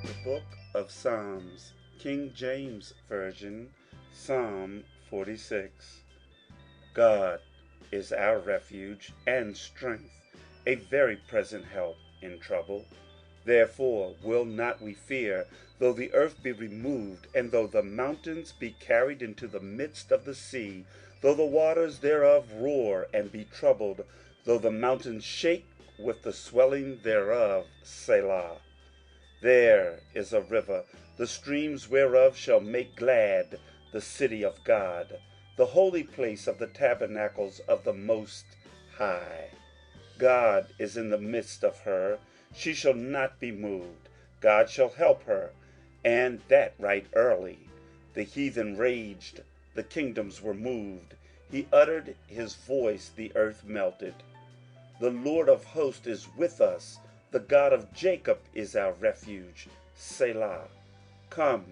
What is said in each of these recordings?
The book of Psalms, King James Version, Psalm 46. God is our refuge and strength, a very present help in trouble. Therefore will not we fear, though the earth be removed, and though the mountains be carried into the midst of the sea, though the waters thereof roar and be troubled, though the mountains shake with the swelling thereof. Selah. There is a river, the streams whereof shall make glad the city of God, the holy place of the tabernacles of the Most High. God is in the midst of her, she shall not be moved. God shall help her, and that right early. The heathen raged, the kingdoms were moved. He uttered his voice, the earth melted. The Lord of hosts is with us. The God of Jacob is our refuge. Selah. Come,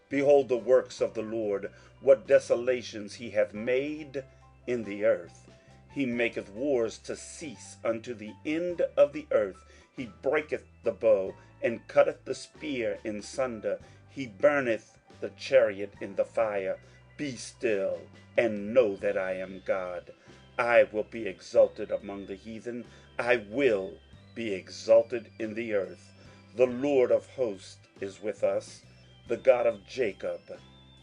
behold the works of the Lord, what desolations he hath made in the earth. He maketh wars to cease unto the end of the earth. He breaketh the bow, and cutteth the spear in sunder. He burneth the chariot in the fire. Be still, and know that I am God. I will be exalted among the heathen. I will be exalted in the earth. The Lord of hosts is with us. The God of Jacob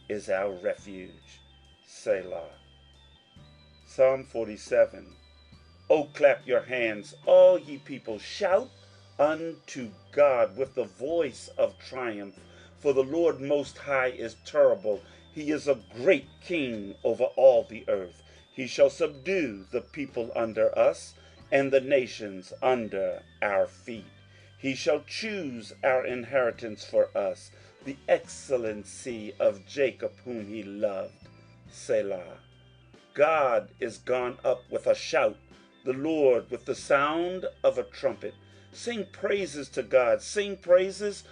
is our refuge. Selah. Psalm 47. O clap your hands, all ye people, shout unto God with the voice of triumph. For the Lord Most High is terrible. He is a great king over all the earth. He shall subdue the people under us, and the nations under our feet. He shall choose our inheritance for us, the excellency of Jacob whom he loved. Selah. God is gone up with a shout, the Lord with the sound of a trumpet. Sing praises to God, sing praises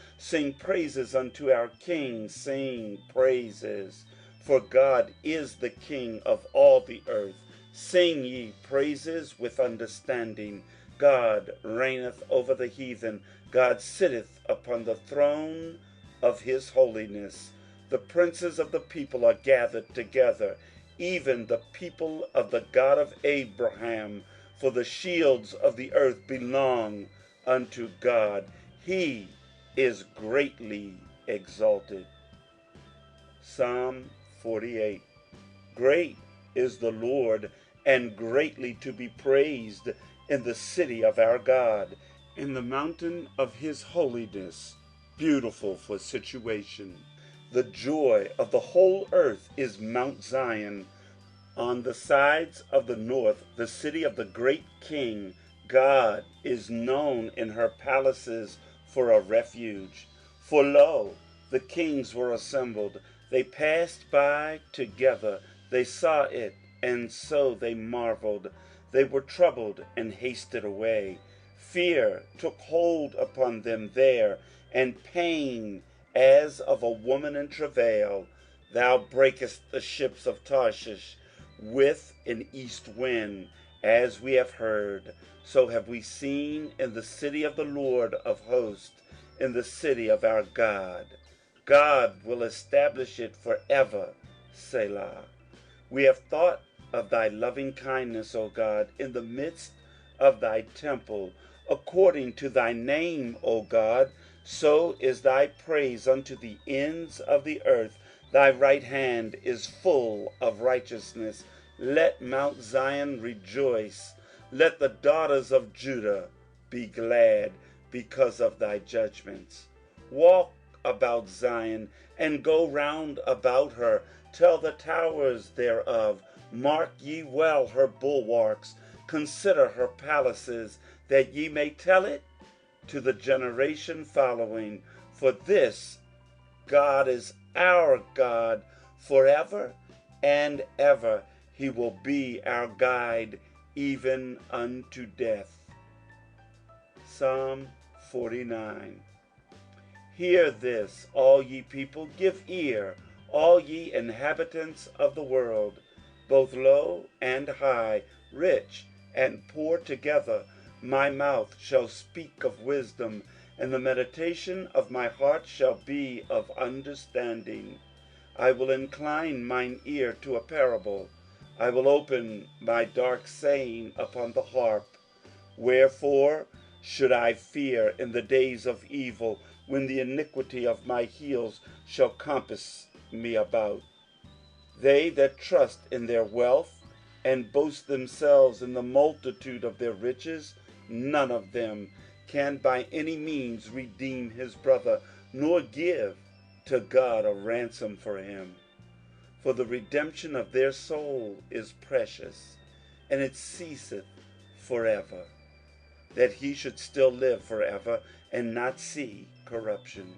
unto our King, sing praises. For God is the King of all the earth. Sing ye praises with understanding. God reigneth over the heathen. God sitteth upon the throne of his holiness. The princes of the people are gathered together, even the people of the God of Abraham. For the shields of the earth belong unto God. He is greatly exalted. Psalm 48. Great is the Lord, and greatly to be praised in the city of our God, in the mountain of his holiness, beautiful for situation. The joy of the whole earth is Mount Zion. On the sides of the north, the city of the great King. God is known in her palaces for a refuge. For lo, the kings were assembled. They passed by together. They saw it, and so they marveled. They were troubled and hasted away. Fear took hold upon them there, and pain as of a woman in travail. Thou breakest the ships of Tarshish with an east wind. As we have heard, so have we seen in the city of the Lord of hosts, in the city of our God. God will establish it forever. Selah. We have thought of thy loving kindness, O God, in the midst of thy temple. According to thy name, O God, so is thy praise unto the ends of the earth. Thy right hand is full of righteousness. Let Mount Zion rejoice. Let the daughters of Judah be glad because of thy judgments. Walk about Zion, and go round about her. Tell the towers thereof, mark ye well her bulwarks. Consider her palaces, that ye may tell it to the generation following. For this God is our God forever and ever. He will be our guide even unto death. Psalm 49. Hear this, all ye people, give ear, all ye inhabitants of the world, both low and high, rich and poor together. My mouth shall speak of wisdom, and the meditation of my heart shall be of understanding. I will incline mine ear to a parable. I will open my dark saying upon the harp. Wherefore should I fear in the days of evil, when the iniquity of my heels shall compass me about? They that trust in their wealth and boast themselves in the multitude of their riches, none of them can by any means redeem his brother, nor give to God a ransom for him. For the redemption of their soul is precious, and it ceaseth forever, that he should still live forever, and not see corruption.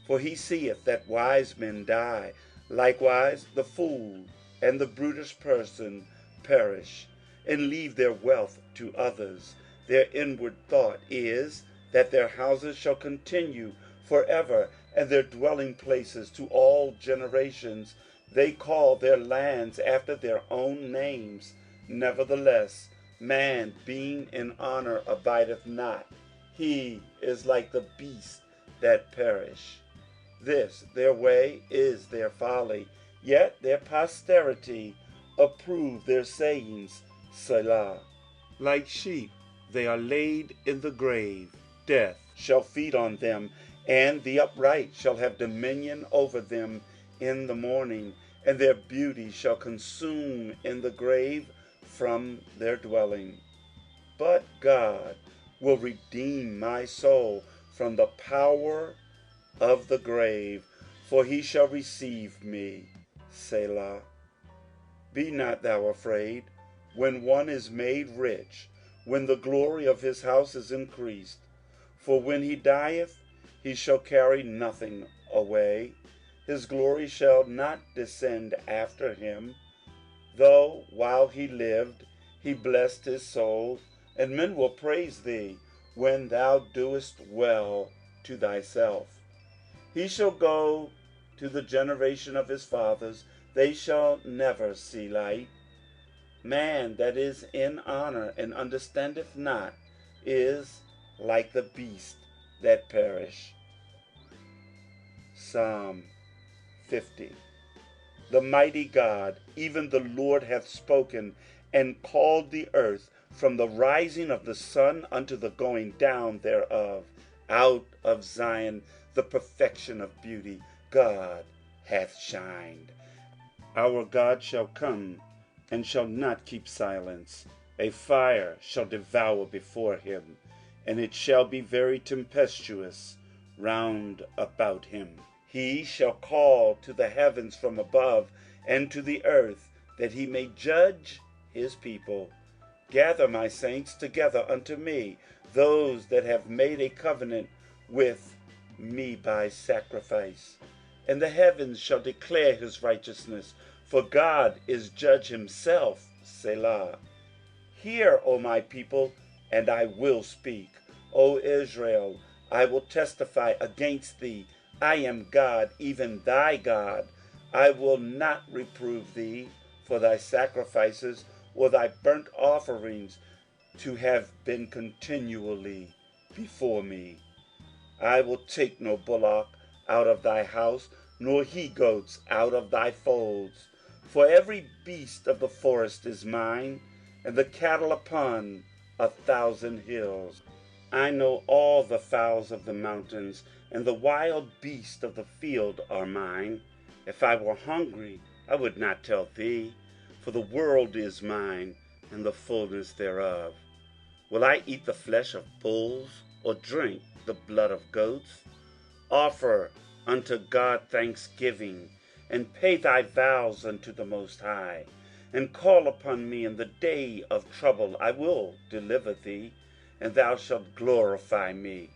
For he seeth that wise men die, likewise the fool and the brutish person perish, and leave their wealth to others. Their inward thought is that their houses shall continue forever, and their dwelling places to all generations. They call their lands after their own names. Nevertheless, man being in honor abideth not. He is like the beasts that perish. This their way is their folly, yet their posterity approve their sayings. Selah. Like sheep they are laid in the grave. Death shall feed on them, and the upright shall have dominion over them in the morning, and their beauty shall consume in the grave from their dwelling. But God will redeem my soul from the power of the grave, for he shall receive me. Selah. Be not thou afraid when one is made rich, when the glory of his house is increased. For when he dieth, he shall carry nothing away. His glory shall not descend after him. Though while he lived, he blessed his soul, and men will praise thee when thou doest well to thyself. He shall go to the generation of his fathers, they shall never see light. Man that is in honor and understandeth not is like the beast that perish. Psalm 50. The mighty God, even the Lord, hath spoken, and called the earth from the rising of the sun unto the going down thereof. Out of Zion the perfection of beauty, God hath shined. Our God shall come, and shall not keep silence. A fire shall devour before him, and it shall be very tempestuous round about him. He shall call to the heavens from above, and to the earth, that he may judge his people. Gather my saints together unto me, those that have made a covenant with me by sacrifice. And the heavens shall declare his righteousness, for God is judge himself. Selah. Hear, O my people, and I will speak. O Israel, I will testify against thee. I am God, even thy God. I will not reprove thee for thy sacrifices, or thy burnt offerings to have been continually before me. I will take no bullock out of thy house, nor he-goats out of thy folds. For every beast of the forest is mine, and the cattle upon 1,000 hills. I know all the fowls of the mountains, and the wild beasts of the field are mine. If I were hungry, I would not tell thee, for the world is mine, and the fullness thereof. Will I eat the flesh of bulls, or drink the blood of goats? Offer unto God thanksgiving, and pay thy vows unto the Most High, and call upon me in the day of trouble. I will deliver thee, and thou shalt glorify me.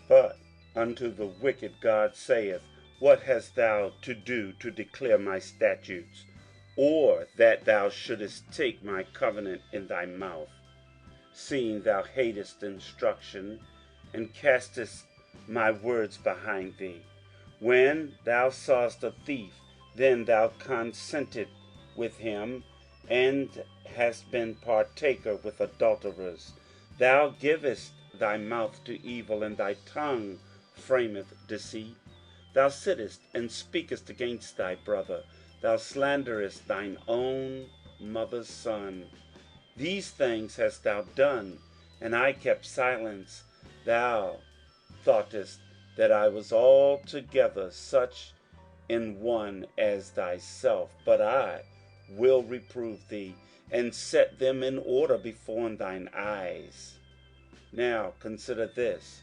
But unto the wicked God saith, What hast thou to do to declare my statutes, or that thou shouldest take my covenant in thy mouth? Seeing thou hatest instruction, and castest my words behind thee. When thou sawest a thief, then thou consented with him, and hast been partaker with adulterers. Thou givest thy mouth to evil, and thy tongue frameth deceit. Thou sittest and speakest against thy brother. Thou slanderest thine own mother's son. These things hast thou done, and I kept silence. Thou thoughtest that I was altogether such in one as thyself. But I will reprove thee, and set them in order before thine eyes. Now consider this,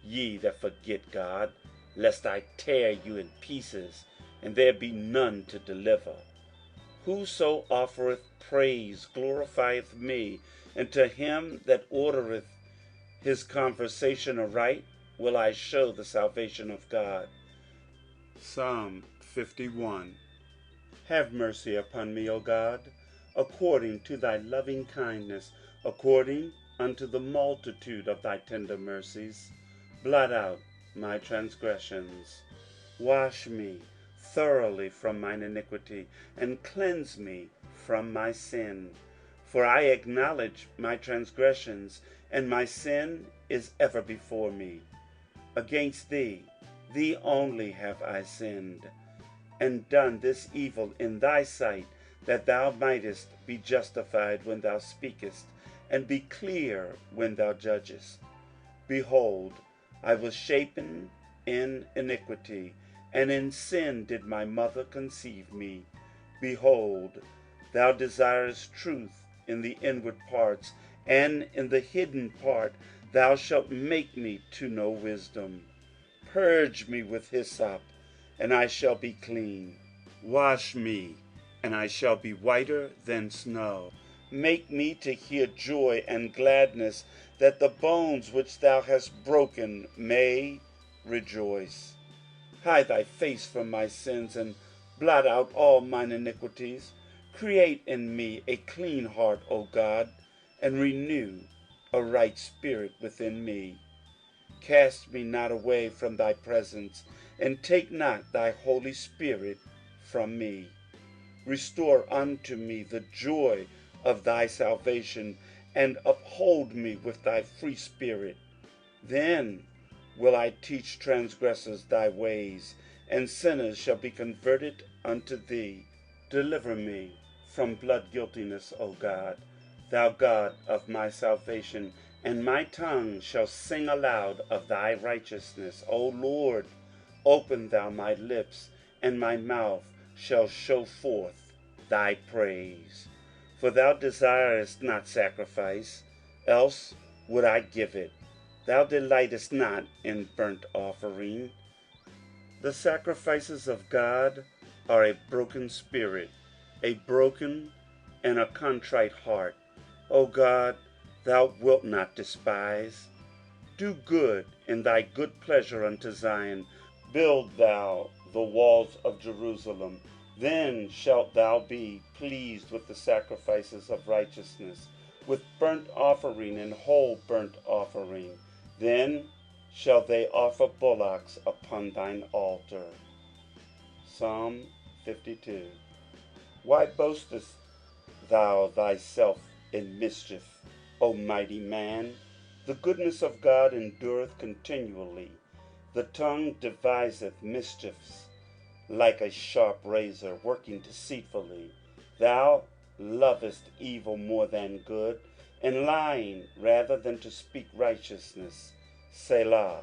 ye that forget God, lest I tear you in pieces, and there be none to deliver. Whoso offereth praise glorifieth me, and to him that ordereth his conversation aright will I show the salvation of God. Psalm 51. Have mercy upon me, O God, according to thy loving kindness, according unto the multitude of thy tender mercies. Blot out my transgressions. Wash me thoroughly from mine iniquity, and cleanse me from my sin. For I acknowledge my transgressions, and my sin is ever before me. Against thee, thee only have I sinned, and done this evil in thy sight, that thou mightest be justified when thou speakest, and be clear when thou judgest. Behold, I was shapen in iniquity, and in sin did my mother conceive me. Behold, thou desirest truth in the inward parts, and in the hidden part thou shalt make me to know wisdom. Purge me with hyssop, and I shall be clean. Wash me, and I shall be whiter than snow. Make me to hear joy and gladness, that the bones which thou hast broken may rejoice. Hide thy face from my sins, and blot out all mine iniquities. Create in me a clean heart, O God, and renew a right spirit within me. Cast me not away from thy presence, and take not thy Holy Spirit from me. Restore unto me the joy of thy salvation, and uphold me with thy free spirit. Then will I teach transgressors thy ways, and sinners shall be converted unto thee. Deliver me from blood guiltiness, O God, thou God of my salvation, and my tongue shall sing aloud of thy righteousness. O Lord, open thou my lips, and my mouth shall show forth thy praise. For thou desirest not sacrifice, else would I give it. Thou delightest not in burnt offering. The sacrifices of God are a broken spirit, a broken and a contrite heart. O God, thou wilt not despise. Do good in thy good pleasure unto Zion. Build thou the walls of Jerusalem. Then shalt thou be pleased with the sacrifices of righteousness, with burnt offering and whole burnt offering. Then shall they offer bullocks upon thine altar. Psalm 52. Why boastest thou thyself in mischief, O mighty man? The goodness of God endureth continually. The tongue deviseth mischiefs, like a sharp razor, working deceitfully. Thou lovest evil more than good, and lying rather than to speak righteousness. Selah.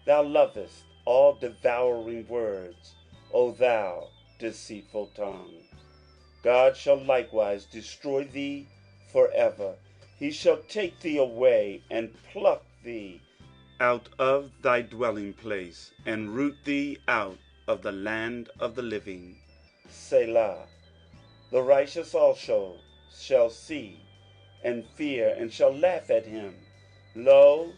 Thou lovest all devouring words, O thou deceitful tongue. God shall likewise destroy thee forever. He shall take thee away, and pluck thee out of thy dwelling place, and root thee out of the land of the living. Selah. The righteous also shall see and fear, and shall laugh at him. Lo,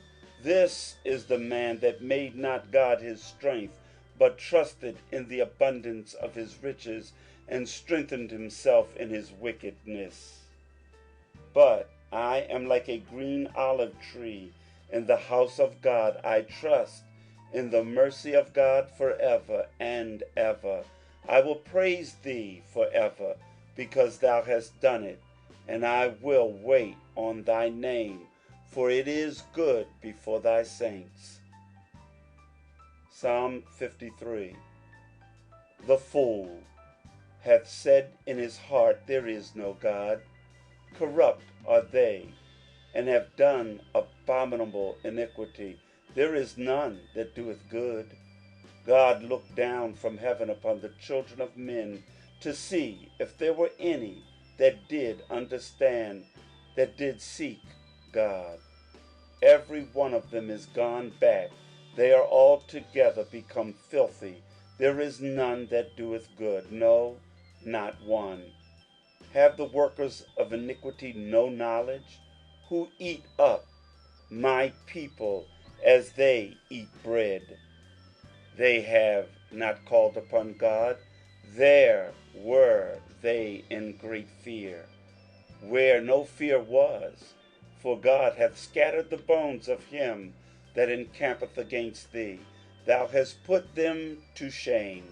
this is the man that made not God his strength, but trusted in the abundance of his riches, and strengthened himself in his wickedness. But I am like a green olive tree in the house of God. I trust in the mercy of God forever and ever. I will praise thee forever, because thou hast done it, and I will wait on thy name. for it is good before thy saints. Psalm 53. The fool hath said in his heart, there is no God. Corrupt are they, and have done abominable iniquity. There is none that doeth good. God looked down from heaven upon the children of men to see if there were any that did understand, that did seek God. Every one of them is gone back. They are altogether become filthy. There is none that doeth good, no, not one. Have the workers of iniquity no knowledge, who eat up my people as they eat bread? They have not called upon God. There were they in great fear, where no fear was. For God hath scattered the bones of him that encampeth against thee. Thou hast put them to shame,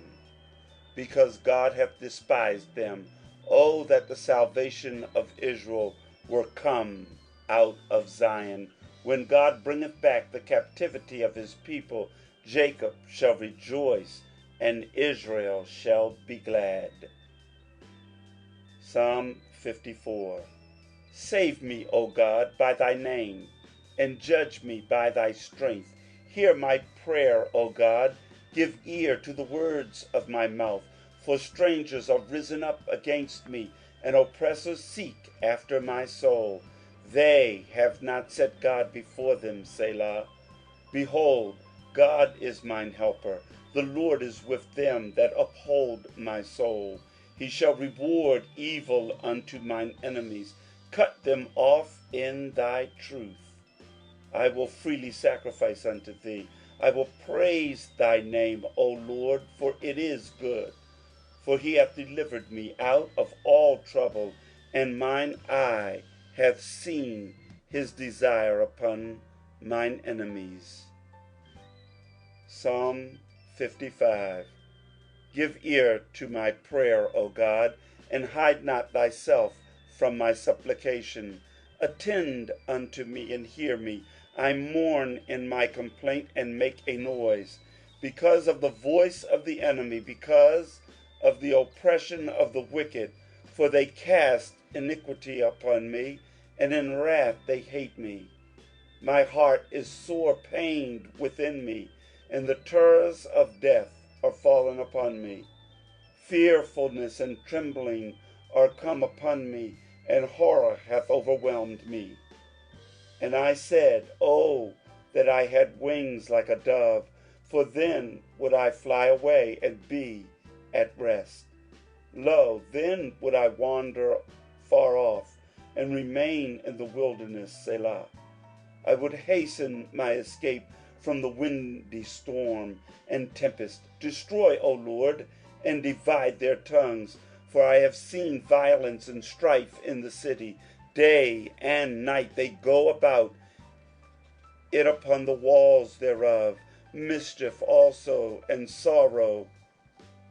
because God hath despised them. Oh, that the salvation of Israel were come out of Zion. When God bringeth back the captivity of his people, Jacob shall rejoice, and Israel shall be glad. Psalm 54. Save me, O God, by thy name, and judge me by thy strength. Hear my prayer, O God. Give ear to the words of my mouth. For strangers are risen up against me, and oppressors seek after my soul. They have not set God before them, Selah. Behold, God is mine helper. The Lord is with them that uphold my soul. He shall reward evil unto mine enemies. Cut them off in thy truth. I will freely sacrifice unto thee. I will praise thy name, O Lord, for it is good. For he hath delivered me out of all trouble, and mine eye hath seen his desire upon mine enemies. Psalm 55. Give ear to my prayer, O God, and hide not thyself from my supplication. Attend unto me and hear me. I mourn in my complaint and make a noise, because of the voice of the enemy, because of the oppression of the wicked. For they cast iniquity upon me, and in wrath they hate me. My heart is sore pained within me, and the terrors of death are fallen upon me. Fearfulness and trembling are come upon me, and horror hath overwhelmed me. And I said, oh, that I had wings like a dove, for then would I fly away and be at rest. Lo, then would I wander far off, and remain in the wilderness, Selah. I would hasten my escape from the windy storm and tempest. Destroy, O Lord, and divide their tongues. For I have seen violence and strife in the city. Day and night they go about it upon the walls thereof. Mischief also and sorrow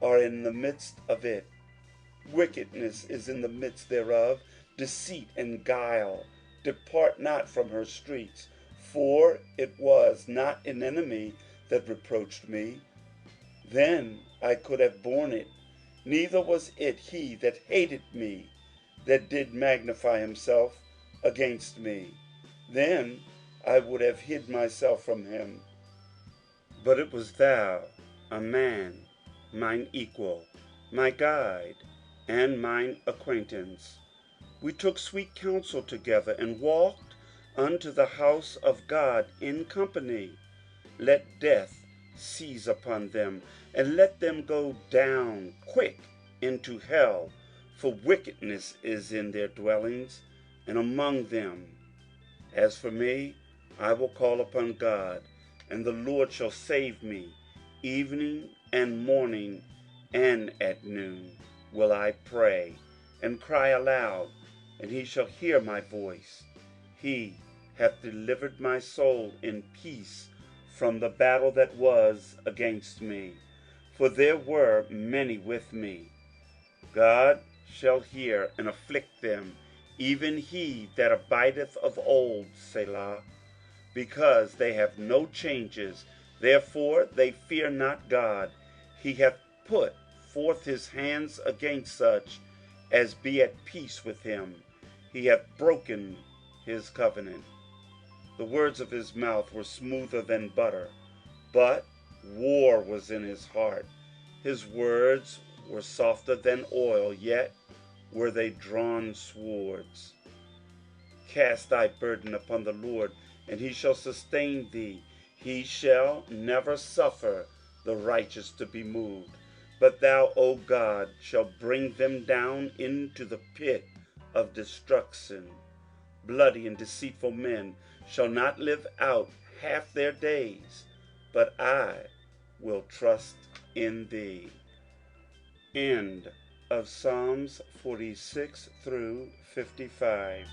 are in the midst of it. Wickedness is in the midst thereof. Deceit and guile depart not from her streets. For it was not an enemy that reproached me, then I could have borne it. Neither was it he that hated me, that did magnify himself against me. Then I would have hid myself from him. But it was thou, a man, mine equal, my guide, and mine acquaintance. We took sweet counsel together, and walked unto the house of God in company. Let death seize upon them, and let them go down quick into hell. For wickedness is in their dwellings, and among them. As for me, I will call upon God, and the Lord shall save me. Evening and morning and at noon will I pray, and cry aloud, and he shall hear my voice. He hath delivered my soul in peace from the battle that was against me. For there were many with me. God shall hear and afflict them. even he that abideth of old, Selah. Because they have no changes, therefore they fear not God. He hath put forth his hands against such as be at peace with him. He hath broken his covenant. The words of his mouth were smoother than butter, but war was in his heart. His words were softer than oil, yet were they drawn swords. Cast thy burden upon the Lord, and he shall sustain thee. He shall never suffer the righteous to be moved. But thou, O God, shalt bring them down into the pit of destruction. Bloody and deceitful men shall not live out half their days, but I will trust in thee. End of Psalms 46 through 55.